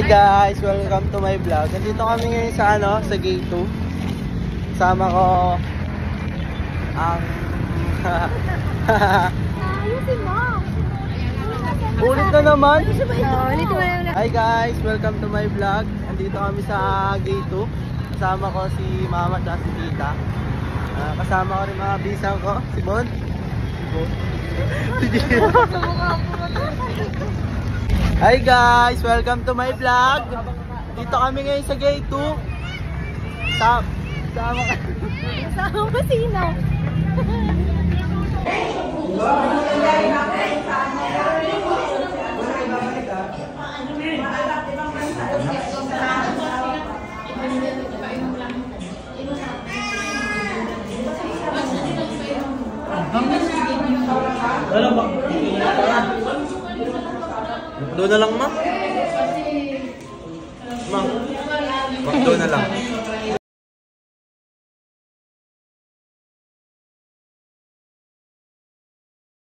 guys, welcome to my vlog. Nandito kami ngayon sa sa gate 2. Kasama ko ang ulit na naman. Hi guys, welcome to my vlog. Nandito kami sa gate 2. Kasama ko si Mama at si Tita. Kasama ko rin mga bisang ko, si Bon. Hi guys, welcome to my vlog. Dito kami ngayon sa gate 2. Sama mo sino? Ano ba? Doon na lang, ma. Ma. Doon na lang.